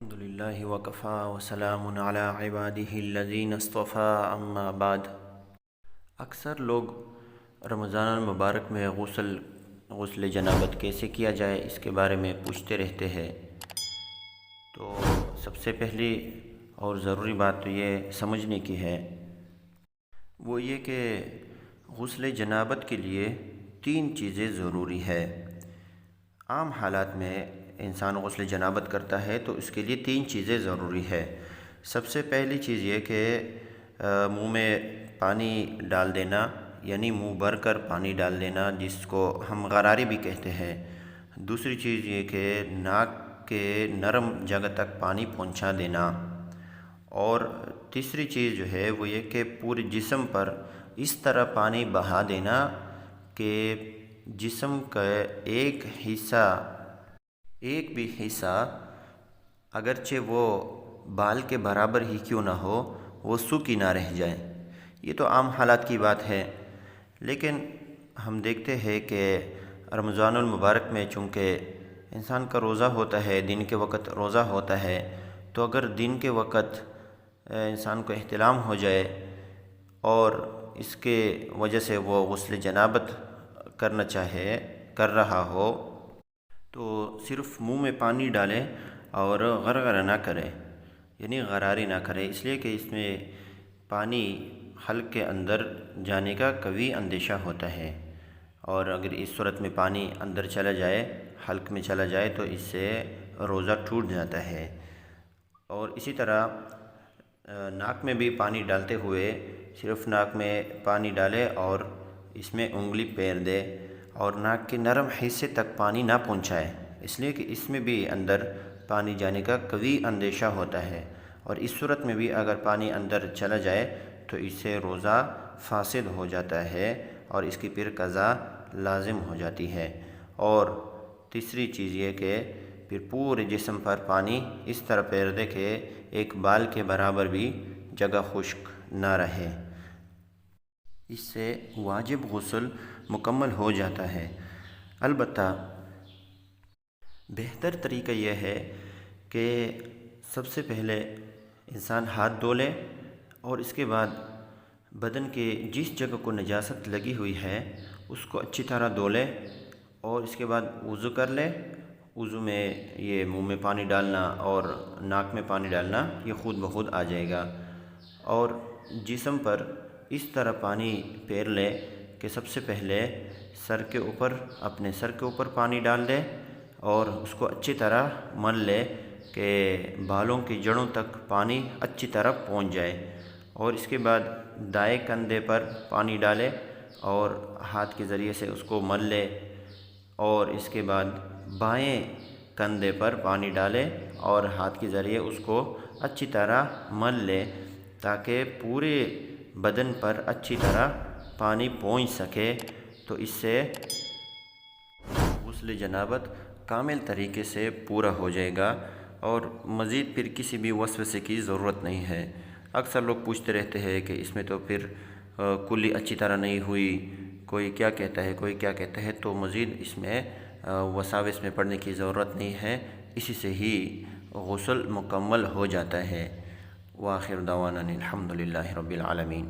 الحمدللہ وکفا وسلام علی عبادہ الذین اصطفیٰ اما بعد۔ اکثر لوگ رمضان المبارک میں غسل جنابت کیسے کیا جائے اس کے بارے میں پوچھتے رہتے ہیں۔ تو سب سے پہلی اور ضروری بات تو یہ سمجھنے کی ہے، وہ یہ کہ غسل جنابت کے لیے 3 چیزیں ضروری ہے۔ عام حالات میں انسان غسل جنابت کرتا ہے تو اس کے لیے 3 چیزیں ضروری ہے۔ سب سے پہلی چیز یہ کہ منہ میں پانی ڈال دینا، یعنی منہ بھر کر پانی ڈال دینا، جس کو ہم غراری بھی کہتے ہیں۔ دوسری چیز یہ کہ ناک کے نرم جگہ تک پانی پہنچا دینا، اور تیسری چیز جو ہے وہ یہ کہ پورے جسم پر اس طرح پانی بہا دینا کہ جسم کا ایک بھی حصہ اگرچہ وہ بال کے برابر ہی کیوں نہ ہو، وہ سوکھی نہ رہ جائے۔ یہ تو عام حالات کی بات ہے، لیکن ہم دیکھتے ہیں کہ رمضان المبارک میں چونکہ انسان کا روزہ ہوتا ہے، دن کے وقت روزہ ہوتا ہے، تو اگر دن کے وقت انسان کو احتلام ہو جائے اور اس کے وجہ سے وہ غسل جنابت کر رہا ہو، تو صرف منہ میں پانی ڈالے اور غرغرہ نہ کرے، یعنی غراری نہ کرے، اس لیے کہ اس میں پانی حلق کے اندر جانے کا قوی اندیشہ ہوتا ہے، اور اگر اس صورت میں پانی اندر چلا جائے، حلق میں چلا جائے، تو اس سے روزہ ٹوٹ جاتا ہے۔ اور اسی طرح ناک میں بھی پانی ڈالتے ہوئے صرف ناک میں پانی ڈالے اور اس میں انگلی پیر دے اور ناک کے نرم حصے تک پانی نہ پہنچائے، اس لیے کہ اس میں بھی اندر پانی جانے کا قوی اندیشہ ہوتا ہے، اور اس صورت میں بھی اگر پانی اندر چلا جائے تو اس سے روزہ فاسد ہو جاتا ہے اور اس کی پھر قضا لازم ہو جاتی ہے۔ اور تیسری چیز یہ کہ پھر پورے جسم پر پانی اس طرح پیر دے کہ ایک بال کے برابر بھی جگہ خشک نہ رہے، اس سے واجب غسل مکمل ہو جاتا ہے۔ البتہ بہتر طریقہ یہ ہے کہ سب سے پہلے انسان ہاتھ دھو لے، اور اس کے بعد بدن کے جس جگہ کو نجاست لگی ہوئی ہے اس کو اچھی طرح دھو لے، اور اس کے بعد وضو کر لے۔ وضو میں یہ منہ میں پانی ڈالنا اور ناک میں پانی ڈالنا یہ خود بخود آ جائے گا، اور جسم پر اس طرح پانی پھیر لے کہ سب سے پہلے اپنے سر کے اوپر پانی ڈال دے اور اس کو اچھی طرح مل لے کہ بالوں کی جڑوں تک پانی اچھی طرح پہنچ جائے، اور اس کے بعد دائیں کندھے پر پانی ڈالے اور ہاتھ کے ذریعے سے اس کو مل لے، اور اس کے بعد بائیں کندھے پر پانی ڈالے اور ہاتھ کے ذریعے اس کو اچھی طرح مل لے تاکہ پورے بدن پر اچھی طرح پانی پہنچ سکے، تو اس سے غسل جنابت کامل طریقے سے پورا ہو جائے گا، اور مزید پھر کسی بھی وسوسے کی ضرورت نہیں ہے۔ اکثر لوگ پوچھتے رہتے ہیں کہ اس میں تو پھر کلی اچھی طرح نہیں ہوئی، کوئی کیا کہتا ہے، تو مزید اس میں وساوس میں پڑنے کی ضرورت نہیں ہے، اسی سے ہی غسل مکمل ہو جاتا ہے۔ وآخر دعوانا الحمدللہ رب العالمین۔